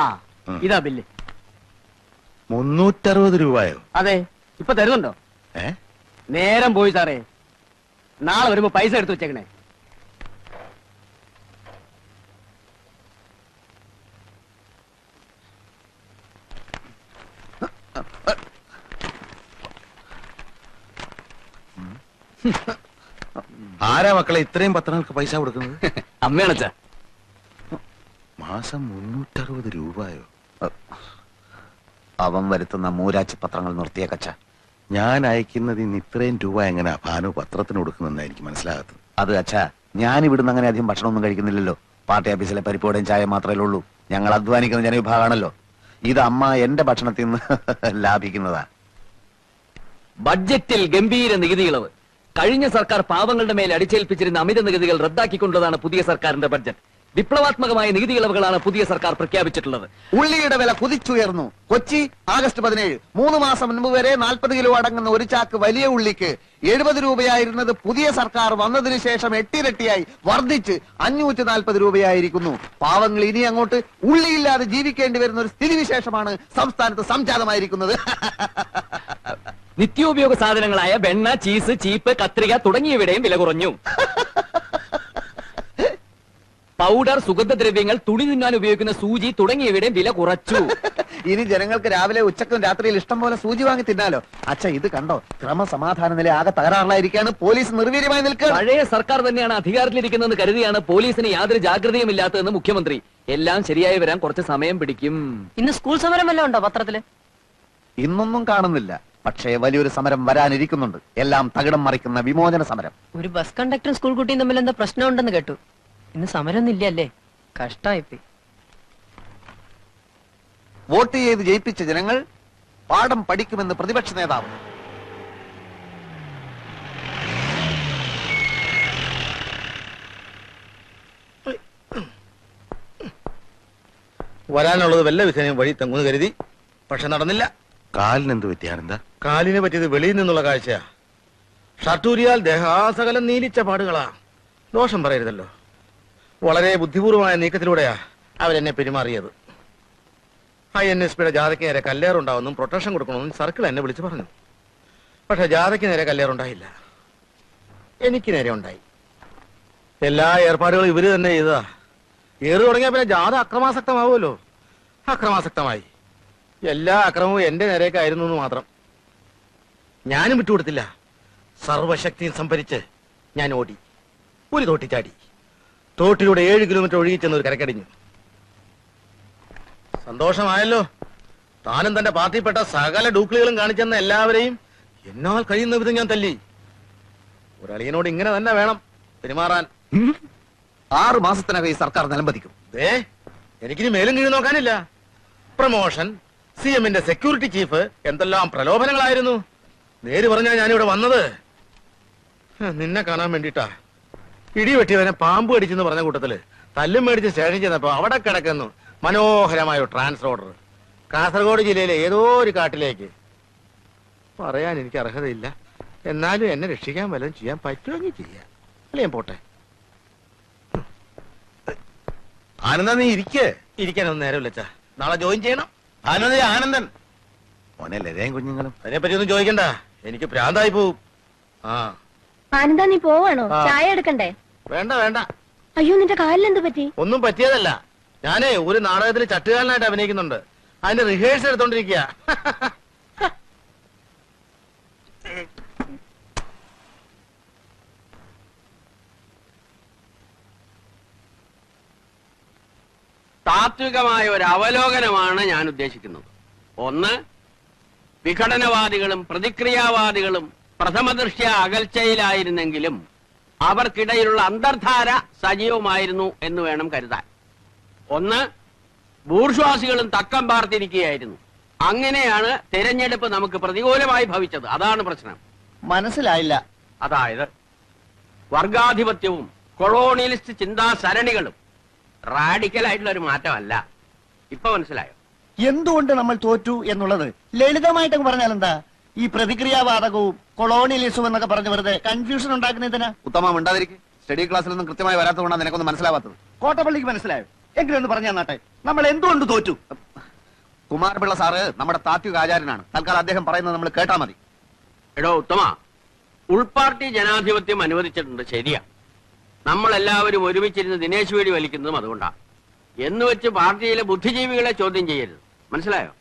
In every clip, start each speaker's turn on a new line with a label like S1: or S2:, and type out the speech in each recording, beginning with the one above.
S1: ആ ഇതാ ബില്ല്.
S2: 360 രൂപയോ?
S1: അതെ, ഇപ്പൊ തരുന്നുണ്ടോ? നേരം പോയി സാറേ, നാളെ വരുമ്പോ പൈസ എടുത്തു വെച്ചേക്കണേ.
S2: ആരാ മക്കളെ ഇത്രയും പത്രങ്ങൾക്ക് പൈസ കൊടുക്കുന്നത്?
S1: അമ്മയാണച്ചാ.
S2: മാസം 360 രൂപയോ?
S3: അവൻ വരുത്തുന്ന മൂരാച്ചി പത്രങ്ങൾ നിർത്തിയേക്കച്ച.
S2: ഞാൻ അയക്കുന്നത് ഇന്ന് ഇത്രയും രൂപ എങ്ങനെ ഭാനു പത്രത്തിന് കൊടുക്കുന്നെന്ന് എനിക്ക് മനസ്സിലാകത്തത്.
S3: അത് അച്ഛാ, ഞാൻ ഇവിടുന്ന് അങ്ങനെ അധികം ഭക്ഷണമൊന്നും കഴിക്കുന്നില്ലല്ലോ. പാർട്ടി ഓഫീസിലെ പരിപ്പോടെയും ചായ മാത്രമേ ഉള്ളൂ. ഞങ്ങൾ അധ്വാനിക്കുന്ന ജനവിഭാഗമാണല്ലോ. ഇത് അമ്മ എന്റെ ഭക്ഷണത്തിൽ നിന്ന് ലാഭിക്കുന്നതാ.
S4: ബഡ്ജറ്റിൽ ഗംഭീര നികുതി ഇളവ്. കഴിഞ്ഞ സർക്കാർ പാവങ്ങളുടെ മേൽ അടിച്ചേൽപ്പിച്ചിരുന്ന അമിത നികുതികൾ റദ്ദാക്കിക്കൊണ്ടതാണ് പുതിയ സർക്കാരിന്റെ ബഡ്ജറ്റ്. വിപ്ലവാത്മകമായ നികുതി ഇളവുകളാണ് പുതിയ സർക്കാർ പ്രഖ്യാപിച്ചിട്ടുള്ളത്.
S3: ഉള്ളിയുടെ വില കുതിച്ചുയർന്നു. കൊച്ചി ആഗസ്റ്റ് 17. 3 മാസം മുൻപ് വരെ 40 കിലോ അടങ്ങുന്ന ഒരു ചാക്ക് വലിയ ഉള്ളിക്ക് 70 രൂപയായിരുന്നത് പുതിയ സർക്കാർ വന്നതിന് ശേഷം 8 ഇരട്ടിയായി വർദ്ധിച്ച് 540 രൂപയായിരിക്കുന്നു. പാവങ്ങൾ ഇനി അങ്ങോട്ട് ഉള്ളിയില്ലാതെ ജീവിക്കേണ്ടി വരുന്ന ഒരു സ്ഥിതിവിശേഷമാണ് സംസ്ഥാനത്ത് സംജാതമായിരിക്കുന്നത്.
S4: നിത്യോപയോഗ സാധനങ്ങളായ വെണ്ണ, ചീസ്, ചീപ്പ്, കത്രിക തുടങ്ങിയവയുടെയും വില കുറഞ്ഞു. പൗഡർ, സുഗന്ധദ്രവ്യങ്ങൾ, തുണി തിന്നാൻ ഉപയോഗിക്കുന്ന സൂചി തുടങ്ങിയവയുടെയും വില കുറച്ചു.
S3: ഇനി ജനങ്ങൾക്ക് രാവിലെ ഉച്ചക്കും രാത്രിയിൽ ഇഷ്ടം പോലെ സൂചി വാങ്ങി തിന്നാലോ. അച്ഛ, ഇത് കണ്ടോ? ക്രമസമാധാന നില ആകെ തകരാറിലായിരിക്കാണ്. പോലീസ് നിർവീര്യമായി നിൽക്കുക.
S4: പഴയ സർക്കാർ തന്നെയാണ് അധികാരത്തിലിരിക്കുന്നതെന്ന് കരുതിയാണ് പോലീസിന് യാതൊരു ജാഗ്രതയും ഇല്ലാത്തതെന്ന് മുഖ്യമന്ത്രി. എല്ലാം ശരിയായി വരാൻ കുറച്ച് സമയം പിടിക്കും.
S5: ഇന്ന് സ്കൂൾ സമരം വല്ലതും ഉണ്ടോ പത്രത്തില്?
S3: ഇന്നൊന്നും കാണുന്നില്ല. പക്ഷേ വലിയൊരു സമരം വരാനിരിക്കുന്നുണ്ട്. എല്ലാം തകിടം മറിക്കുന്ന വിമോചന സമരം.
S5: ഒരു ബസ് കണ്ടക്ടറും സ്കൂൾ കുട്ടിയും തമ്മിൽ എന്താ പ്രശ്നമുണ്ടെന്ന് കേട്ടു. ഇന്ന് സമരമൊന്നും ഇല്ലല്ലേ? കഷ്ടായിപ്പോയി.
S3: വോട്ട് ചെയ്ത് ജയിപ്പിച്ച ജനങ്ങൾ പാഠം പഠിക്കുമെന്ന് പ്രതിപക്ഷ നേതാവ്.
S6: വരാനുള്ളത് വല്ല വിധേനയും വഴി തെങ്ങുന്ന് കരുതി. പക്ഷെ നടന്നില്ല.
S2: കാലിന് എന്ത് പറ്റിയാണെന്താ?
S6: കാലിനെ പറ്റിയത് വെളിയിൽ നിന്നുള്ള കാഴ്ചയാ. ഷർട്ടൂരിയാൽ ദേഹാസകലം നീലിച്ച പാടുകളാ. ദോഷം പറയരുതല്ലോ. വളരെ ബുദ്ധിപൂർവമായ നീക്കത്തിലൂടെയാ അവരെന്നെ പെരുമാറിയത്. INSPയുടെ ജാഥയ്ക്ക് നേരെ കല്ലേറുണ്ടാവുന്നും പ്രൊട്ടക്ഷൻ കൊടുക്കണമെന്നും സർക്കിൾ എന്നെ വിളിച്ചു പറഞ്ഞു. പക്ഷെ ജാഥയ്ക്ക് നേരെ കല്ലേറുണ്ടായില്ല, എനിക്ക് നേരെ ഉണ്ടായി. എല്ലാ ഏർപ്പാടുകളും ഇവര് തന്നെ ചെയ്തതാ. ഏറ് തുടങ്ങിയ പിന്നെ ജാഥ അക്രമാസക്തമാവുമല്ലോ. അക്രമാസക്തമായി. എല്ലാ അക്രമവും എന്റെ നേരേക്കായിരുന്നു എന്ന് മാത്രം. ഞാനും വിട്ടുകൊടുത്തില്ല. സർവശക്തിയും സംഭരിച്ച് ഞാൻ ഓടി. ഒരു തോട്ടി ചാടി. തോട്ടിലൂടെ 7 കിലോമീറ്റർ ഒഴുകിച്ചെന്ന് ഒരു കരക്കടിഞ്ഞു. സന്തോഷമായല്ലോ. താനും തന്റെ പാർട്ടിപ്പെട്ട സകല ഡൂക്ലികളും കാണിച്ചെന്ന എല്ലാവരെയും എന്നാൽ കഴിയുന്ന വിധം ഞാൻ തല്ലി. ഒരളിയനോട് ഇങ്ങനെ തന്നെ വേണം പെരുമാറാൻ.
S3: 6 മാസത്തിനകം ഈ സർക്കാർ നിലംപതിക്കും.
S6: എനിക്കിനി മേലും കീഴ് നോക്കാനില്ല. പ്രമോഷൻ, CMന്റെ സെക്യൂരിറ്റി ചീഫ്, എന്തെല്ലാം പ്രലോഭനങ്ങളായിരുന്നു. നേര് പറഞ്ഞാൽ ഞാനിവിടെ വന്നത് നിന്നെ കാണാൻ വേണ്ടിട്ടാ. ഇടിവെട്ടിയവനെ പാമ്പ് കടിച്ചെന്ന് പറഞ്ഞ കൂട്ടത്തില് തല്ലും മേടിച്ച് സ്റ്റേഷൻ ചെന്നപ്പോ അവിടെ കിടക്കുന്നു മനോഹരമായ ഒരു ട്രാൻസ്ഫർ ഓർഡർ. കാസർഗോഡ് ജില്ലയിലെ ഏതോ ഒരു കാട്ടിലേക്ക്. പറയാൻ എനിക്ക് അർഹതയില്ല. എന്നാലും എന്നെ രക്ഷിക്കാൻ വല്ലതും ചെയ്യാൻ പറ്റുമെങ്കിൽ ചെയ്യാം. അല്ലേ ഞാൻ പോട്ടെ.
S2: ആനന്ദ, നീ
S6: ഇരിക്കാനൊന്നും നേരമില്ല അച്ഛാ. നാളെ ജോയിൻ ചെയ്യണം.
S2: ആനന്ദൻ മോനെ ലതയും കുഞ്ഞുങ്ങളും
S6: അതിനെപ്പറ്റി ഒന്നും ചോദിക്കണ്ട. എനിക്ക് ഭ്രാന്തായി പോവും.
S7: ആനന്ദ, നീ പോവാണോ? ചായ എടുക്കണ്ടേ?
S6: വേണ്ട വേണ്ട.
S7: അയ്യോ, നിന്റെ കാലിലെന്ത് പറ്റി?
S6: ഒന്നും പറ്റിയതല്ല. ഞാനേ ഒരു നാടകത്തിൽ ചട്ടുകാരനായിട്ട് അഭിനയിക്കുന്നുണ്ട്. അതിന്റെ റിഹേഴ്സൽ എടുത്തോണ്ടിരിക്കുക.
S1: താത്വികമായ ഒരു അവലോകനമാണ് ഞാൻ ഉദ്ദേശിക്കുന്നത്. ഒന്ന്, വിഘടനവാദികളും പ്രതിക്രിയാവാദികളും പ്രഥമദൃഷ്ട്യാ അകൽച്ചയിലായിരുന്നെങ്കിലും അവർക്കിടയിലുള്ള അന്തർധാര സജീവമായിരുന്നു എന്ന് വേണം കരുതാൻ. ഒന്ന്, ബൂർഷ്വാസികളും തക്കം പാർത്തിരിക്കുകയായിരുന്നു. അങ്ങനെയാണ് തെരഞ്ഞെടുപ്പ് നമുക്ക് പ്രതികൂലമായി ഭവിച്ചത്. അതാണ് പ്രശ്നം.
S3: മനസ്സിലായില്ല.
S1: അതായത് വർഗാധിപത്യവും കൊളോണിയലിസ്റ്റ് ചിന്താസരണികളും റാഡിക്കലായിട്ടുള്ള ഒരു മാറ്റമല്ല. ഇപ്പൊ മനസ്സിലായോ
S8: എന്തുകൊണ്ട് നമ്മൾ തോറ്റു എന്നുള്ളത്? ലളിതമായിട്ട് പറഞ്ഞാൽ എന്താ? ഈ പ്രതിക്രിയാവാദകവും കൊളോണിയലിസവും എന്നൊക്കെ പറഞ്ഞ് വെറുതെ കൺഫ്യൂഷൻ ഉണ്ടാക്കുന്നതിനാ.
S3: ഉത്തമം ഉണ്ടാതിരിക്കും. സ്റ്റഡി ക്ലാസ്സിലൊന്നും കൃത്യമായി വരാത്തതുകൊണ്ടാണ് നിനക്കൊന്നും മനസ്സിലാവാത്തത്.
S8: കോട്ടപ്പള്ളിക്ക് മനസ്സിലായോ? എങ്കിലും ഒന്ന് പറഞ്ഞു തന്നാട്ടെ, നമ്മൾ എന്തുകൊണ്ട് തോറ്റു?
S3: കുമാരപിള്ള സാറ് നമ്മുടെ താത്വിക ആചാര്യനാണ്. തൽക്കാലം അദ്ദേഹം പറയുന്നത് നമ്മൾ കേട്ടാ മതി.
S9: എടോ ഉത്തമ, ഉൾപാർട്ടി ജനാധിപത്യം അനുവദിച്ചിട്ടുണ്ട്, ശരിയാ. നമ്മളെല്ലാവരും ഒരുമിച്ചിരുന്ന് ദിനേശ് വേടി വലിക്കുന്നതും അതുകൊണ്ടാ. എന്ന് വെച്ച് പാർട്ടിയിലെ ബുദ്ധിജീവികളെ ചോദ്യം ചെയ്യരുത്, മനസ്സിലായോ?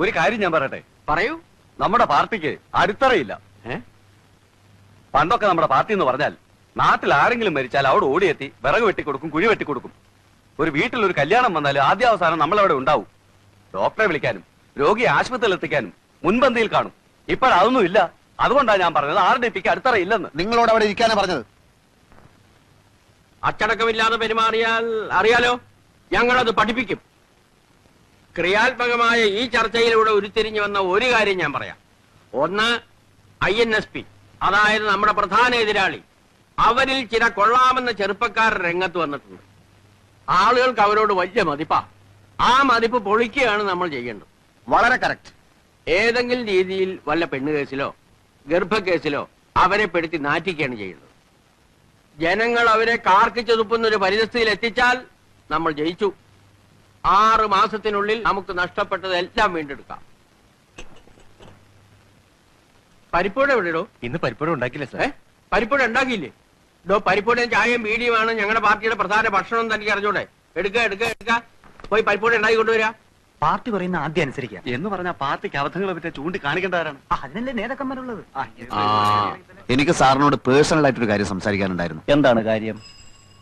S1: ഒരു കാര്യം ഞാൻ പറയട്ടെ.
S9: പറയൂ.
S1: നമ്മുടെ പാർട്ടിക്ക് അടിത്തറയില്ല. പണ്ടൊക്കെ നമ്മുടെ പാർട്ടി എന്ന് പറഞ്ഞാൽ നാട്ടിൽ ആരെങ്കിലും മരിച്ചാൽ അവിടെ ഓടിയെത്തി വിറക് വെട്ടിക്കൊടുക്കും, കുഴി വെട്ടിക്കൊടുക്കും. ഒരു വീട്ടിൽ ഒരു കല്യാണം വന്നാൽ ആദ്യാവസാനം നമ്മളവിടെ ഉണ്ടാവും. ഡോക്ടറെ വിളിക്കാനും രോഗിയെ ആശുപത്രിയിൽ എത്തിക്കാനും മുൻപന്തിയിൽ കാണും. ഇപ്പോഴതൊന്നും ഇല്ല. അതുകൊണ്ടാണ് ഞാൻ പറഞ്ഞത് RDPക്ക് അടിത്തറയില്ലെന്ന്.
S3: നിങ്ങളോട് അവിടെ ഇരിക്കാനാ പറഞ്ഞത്.
S9: അച്ചടക്കമില്ലാതെ പെരുമാറിയാൽ അറിയാലോ, ഞങ്ങളത് പഠിപ്പിക്കും. ക്രിയാത്മകമായ ഈ ചർച്ചയിലൂടെ ഉരുത്തിരിഞ്ഞു വന്ന ഒരു കാര്യം ഞാൻ പറയാം. ഒന്ന്, INSP, അതായത് നമ്മുടെ പ്രധാന എതിരാളി. അവരിൽ ചില കൊള്ളാമെന്ന ചെറുപ്പക്കാർ രംഗത്ത് വന്നിട്ടുണ്ട്. ആളുകൾക്ക് അവരോട് വലിയ മതിപ്പാ. ആ മതിപ്പ് പൊളിക്കുകയാണ് നമ്മൾ ചെയ്യേണ്ടത്.
S3: വളരെ കറക്റ്റ്.
S9: ഏതെങ്കിലും രീതിയിൽ വല്ല പെണ്ണുകേസിലോ ഗർഭക്കേസിലോ അവരെ പെടുത്തി നാറ്റിക്കുകയാണ് ചെയ്യുന്നത്. ജനങ്ങൾ അവരെ കാർക്കിച്ചൊതുപ്പുന്നൊരു പരിതസ്ഥിതിയിൽ എത്തിച്ചാൽ നമ്മൾ ജയിച്ചു. 6 മാസത്തിനുള്ളിൽ നമുക്ക് നഷ്ടപ്പെട്ടതെല്ലാം വീണ്ടെടുക്കാം. പരിപ്പൂട എവിടെയോ?
S1: ഇന്ന് പരിപ്പൂട ഉണ്ടാക്കില്ല സാർ.
S9: പരിപ്പൂട ഉണ്ടാക്കിയില്ലേ? പരിപ്പൂടയും ചായയും ബീഡിയുമാണ് ഞങ്ങളുടെ പാർട്ടിയുടെ പ്രധാന ഭക്ഷണം. തനിക്ക് അറിഞ്ഞൂടെ? എടുക്ക പോയി പരിപ്പൂട ഉണ്ടാക്കി കൊണ്ടുവരാ.
S1: പാർട്ടി പറയുന്ന ആദ്യം അനുസരിക്കുക എന്ന് പറഞ്ഞാൽ പാർട്ടിക്ക് അബദ്ധങ്ങളെ പറ്റി ചൂണ്ടിക്കാണിക്കേണ്ടവരാണ്. അതിനല്ലേ നേതാക്കന്മാരുള്ളത്.
S3: എനിക്ക് സാറിനോട് പേഴ്സണൽ ആയിട്ടൊരു കാര്യം സംസാരിക്കാനുണ്ടായിരുന്നു.
S1: എന്താണ് കാര്യം?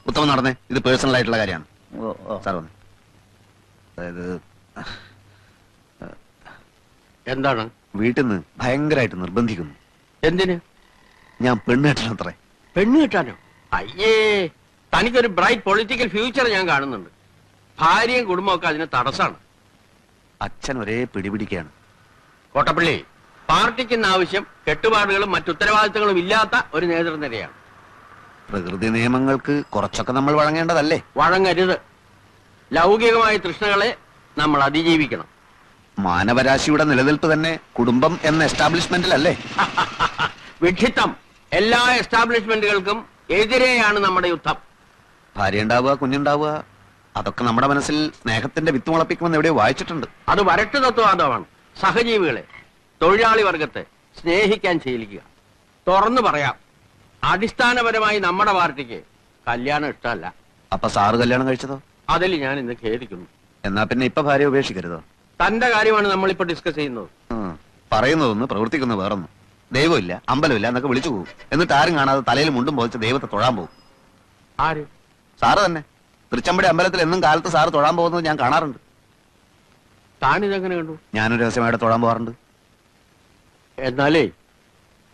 S3: ഉത്തമം നടന്നേ, ഇത് പേഴ്സണൽ ആയിട്ടുള്ള കാര്യമാണ്. സാർ വന്നേ. അതായത്
S9: എന്താണ്?
S3: വീട്ടിൽ നിന്ന് ഭയങ്കരമായിട്ട് നിർബന്ധിക്കുന്നു.
S9: എന്തിന്?
S3: ഞാൻ പെണ്ണ് കെട്ടണത്രേ.
S9: പെണ്ണ് കിട്ടാനോ? അയ്യേ, തനിക്കൊരു ബ്രൈറ്റ് പൊളിറ്റിക്കൽ ഫ്യൂച്ചർ ഞാൻ കാണുന്നുണ്ട്. ഭാര്യയും കുടുംബമൊക്കെ അതിന് തടസ്സാണ്.
S3: അച്ഛൻ ഒരേ പിടിപിടിക്കുകയാണ്.
S9: കോട്ടപ്പള്ളി, പാർട്ടിക്ക് ഇന്ന് ആവശ്യം കെട്ടുപാടുകളും മറ്റുത്തരവാദിത്തങ്ങളും ഇല്ലാത്ത ഒരു നേതൃനിരയാണ്.
S3: പ്രകൃതി നിയമങ്ങൾക്ക് കുറച്ചൊക്കെ നമ്മൾ വഴങ്ങേണ്ടതല്ലേ?
S9: വഴങ്ങരുത്. ലൗകികമായ തൃഷ്ണകളെ നമ്മൾ അതിജീവിക്കണം.
S3: മാനവരാശിയുടെ നിലനിൽപ്പ് തന്നെ കുടുംബം എന്ന എസ്റ്റാബ്ലിഷ്മെന്റിലല്ലേ?
S9: വിഡ്ഢിത്തം. എല്ലാ എസ്റ്റാബ്ലിഷ്മെന്റുകൾക്കും എതിരെയാണ് നമ്മുടെ യുദ്ധം.
S3: ഭാര്യ ഉണ്ടാവുക, കുഞ്ഞുണ്ടാവുക, അതൊക്കെ നമ്മുടെ മനസ്സിൽ സ്നേഹത്തിന്റെ വിത്ത് മുളപ്പിക്കുമെന്ന് എവിടെയോ വായിച്ചിട്ടുണ്ട്.
S9: അത് വരട്ട് തത്വവാദമാണ്. സഹജീവികളെ, തൊഴിലാളി വർഗത്തെ സ്നേഹിക്കാൻ ശീലിക്കുക. തുറന്നു പറയാം, അടിസ്ഥാനപരമായി നമ്മുടെ പാർട്ടിക്ക് കല്യാണം ഇഷ്ടമല്ല.
S3: അപ്പൊ സാറ് കല്യാണം കഴിച്ചതോ?
S9: അതിൽ ഞാൻ ഇന്ന് ഖേദിക്കുന്നു.
S3: എന്നാ പിന്നെ ഇപ്പൊ ഭാര്യ ഉപേക്ഷിക്കരുതോ?
S9: തന്റെ കാര്യമാണ് നമ്മളിപ്പോ ഡിസ്കസ് ചെയ്യുന്നത്.
S3: പറയുന്നതൊന്ന് പ്രവർത്തിക്കുന്നത് വേറൊന്ന്. ദൈവമില്ല, അമ്പലമില്ല എന്നൊക്കെ വിളിച്ചു പോകും. എന്നിട്ട് ആരും കാണാതെ തലയിൽ മുണ്ടും പോയിച്ച് ദൈവത്തെ തൊഴാൻ പോകും.
S9: ആര്?
S3: സാറ് തന്നെ. തൃച്ചമ്പടി അമ്പലത്തിൽ എന്നും കാലത്ത് സാറ് തൊഴാൻ പോകുന്നത് ഞാൻ കാണാറുണ്ട്.
S9: താനിതെങ്ങനെ കണ്ടു?
S3: ഞാനൊരു രഹസ്യമായിട്ട് തൊഴാൻ പോകാറുണ്ട്.
S9: എന്നാലേ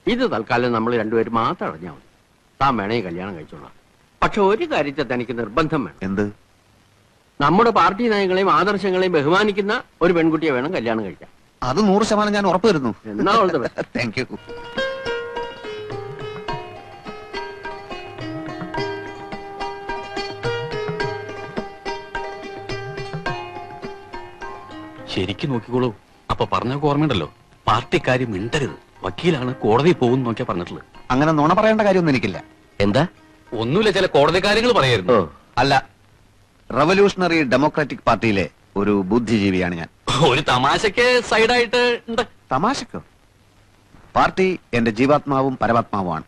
S9: ഇത് തൽക്കാലം നമ്മൾ രണ്ടുപേരും മാത്രം അറിഞ്ഞാൽ മതി. താൻ വേണേ കല്യാണം കഴിച്ചോളാം. പക്ഷെ ഒരു കാര്യത്തെ തനിക്ക് നിർബന്ധം വേണം.
S3: എന്ത്?
S9: നമ്മുടെ പാർട്ടി നയങ്ങളെയും ആദർശങ്ങളെയും ബഹുമാനിക്കുന്ന ഒരു പെൺകുട്ടിയെ വേണം കല്യാണം കഴിക്കാൻ.
S3: അത് 100% ഞാൻ ഉറപ്പ് വരുന്നു.
S9: എന്നാ
S3: താങ്ക് യു.
S10: ശരിക്കും നോക്കിക്കോളൂ. അപ്പൊ പറഞ്ഞൊക്കെ ഓർമ്മയുണ്ടല്ലോ, പാർട്ടിക്കാര് മിണ്ടരുത്, വക്കീലാണ്, കോടതി പോകും നോക്കിയാ പറഞ്ഞിട്ടുള്ളത്.
S3: അങ്ങനെ നുണ പറയേണ്ട കാര്യമൊന്നും എനിക്കില്ല.
S10: എന്താ? ഒന്നുമില്ല, ചില കോടതി കാര്യങ്ങൾ പറയായിരുന്നു.
S3: അല്ല, റവല്യൂഷണറി ഡെമോക്രാറ്റിക് പാർട്ടിയിലെ ഒരു ബുദ്ധിജീവിയാണ് ഞാൻ.
S10: ഒരു തമാശക്ക് സൈഡായിട്ട് ഉണ്ട്.
S3: തമാശക്കോ? പാർട്ടി എന്റെ ജീവാത്മാവും പരമാത്മാവുമാണ്.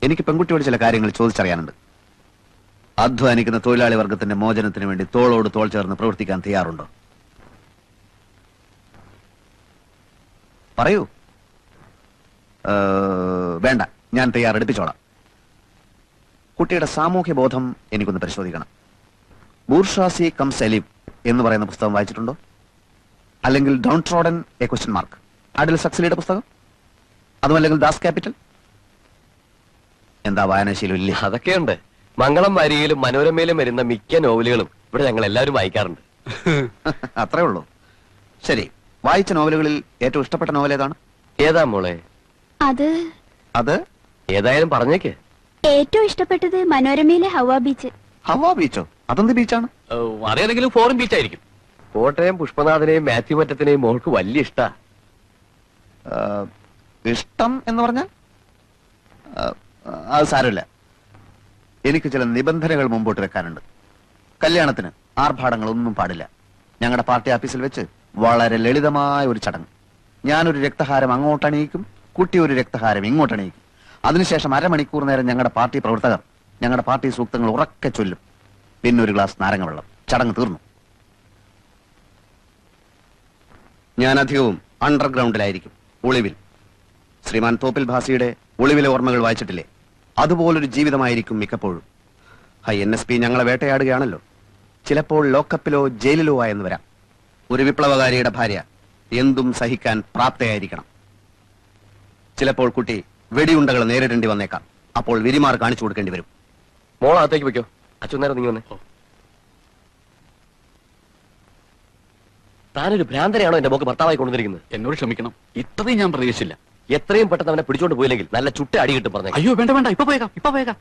S3: എനിക്ക് പെൺകുട്ടിയോട് ചില കാര്യങ്ങൾ ചോദിച്ചറിയാനുണ്ട്. അധ്വാനിക്കുന്ന തൊഴിലാളി വർഗത്തിന്റെ മോചനത്തിന് വേണ്ടി തോളോട് തോൾ ചേർന്ന് പ്രവർത്തിക്കാൻ തയ്യാറുണ്ടോ? പറയൂ. വേണ്ട, ഞാൻ തയ്യാറെടുപ്പിച്ചോളാം. കുട്ടിയുടെ സാമൂഹ്യ ബോധം എനിക്കൊന്ന് പരിശോധിക്കണം. ബൂർഷാസി കം സെലീം എന്ന് പറയുന്ന പുസ്തകം വായിച്ചിട്ടുണ്ടോ? അല്ലെങ്കിൽ down trodden a question mark, അഡിൽ സക്സലിയുടെ പുസ്തകം? അതുമല്ലെങ്കിൽ ദാസ് ക്യാപിറ്റൽ? എന്താ വായനാശീലം ഇല്ലേ?
S10: അതൊക്കെയുണ്ട്. മംഗളം വാരികയിലും മനോരമയിലും വരുന്ന മിക്ക നോവലുകളും ഇവിടെ ഞങ്ങൾ എല്ലാവരും വായിക്കാറുണ്ട്.
S3: അത്രേ ഉള്ളൂ. ശരി, വായിച്ച നോവലുകളിൽ ഏറ്റവും ഇഷ്ടപ്പെട്ട നോവൽ ഏതാണ്?
S10: ഏതാ മോളെ?
S3: അത്
S10: ഏതായാലും പറഞ്ഞേക്ക്.
S7: ഏറ്റവും ഇഷ്ടപ്പെട്ടത് മനോരമയിലെ ഹവ ബീച്ച്.
S3: ഹവാ ബീച്ചോ? അതെന്ത് ബീച്ചാണ്?
S10: അതേതെങ്കിലും ഫോറിൻ ബീച്ച് ആയിരിക്കും. കോട്ടയം പുഷ്പനാഥനെയും മാത്യു മറ്റത്തിനെയും മോൾക്ക് വലിയ ഇഷ്ടാ.
S3: ഇഷ്ടം എന്ന് പറഞ്ഞാൽ അത് സാരമില്ല. എനിക്ക് ചില നിബന്ധനകൾ മുമ്പോട്ട് വെക്കാനുണ്ട്. കല്യാണത്തിന് ആർഭാടങ്ങളൊന്നും പാടില്ല. ഞങ്ങളുടെ പാർട്ടി ഓഫീസിൽ വെച്ച് വളരെ ലളിതമായ ഒരു ചടങ്ങ്. ഞാനൊരു രക്തഹാരം അങ്ങോട്ടണിയിക്കും, കുട്ടി ഒരു രക്തഹാരം ഇങ്ങോട്ടണിയിക്കും. അതിനുശേഷം അരമണിക്കൂർ നേരം ഞങ്ങളുടെ പാർട്ടി പ്രവർത്തകർ ഞങ്ങളുടെ പാർട്ടി സൂക്തങ്ങൾ ഉറക്കെ ചൊല്ലും. പിന്നെ ഒരു ഗ്ലാസ് നാരങ്ങ വെള്ളം. ചടങ്ങ് തീർന്നു. ഞാൻ അധികവും അണ്ടർഗ്രൗണ്ടിലായിരിക്കും, ഒളിവിൽ. ശ്രീമാൻ തോപ്പിൽ ഭാസിയുടെ ഒളിവിലെ ഓർമ്മകൾ വായിച്ചിട്ടില്ലേ? അതുപോലൊരു ജീവിതമായിരിക്കും മിക്കപ്പോഴും. NSP ഞങ്ങളെ വേട്ടയാടുകയാണല്ലോ. ചിലപ്പോൾ ലോക്കപ്പിലോ ജയിലിലോ ആയെന്ന് വരാം. ഒരു വിപ്ലവകാരിയുടെ ഭാര്യ എന്തും സഹിക്കാൻ പ്രാപ്തയായിരിക്കണം. ചിലപ്പോൾ കുട്ടി വെടിയുണ്ടകൾ നേരിടേണ്ടി വന്നേക്കാം. അപ്പോൾ വിരിമാർ കാണിച്ചു കൊടുക്കേണ്ടി വരും.
S4: മോളകത്തേക്ക് വെക്കോ. അച്ഛനേരം നീ വന്നേ. താനൊരു ഭ്രാന്തരെയാണോ എന്റെ മോക്ക് ഭർത്താവായി കൊണ്ടുവന്നിരിക്കുന്നത്?
S10: എന്നോട് ക്ഷമിക്കണം, ഇത്രയും ഞാൻ പ്രതീക്ഷിച്ചില്ല.
S4: എത്രയും പെട്ടെന്ന് അവനെ പിടിച്ചോണ്ട് പോയില്ലെങ്കിൽ നല്ല ചുട്ട അടി കിട്ടും പറഞ്ഞു.
S10: അയ്യോ വേണ്ട വേണ്ട, ഇപ്പൊ പോയേക്കാം.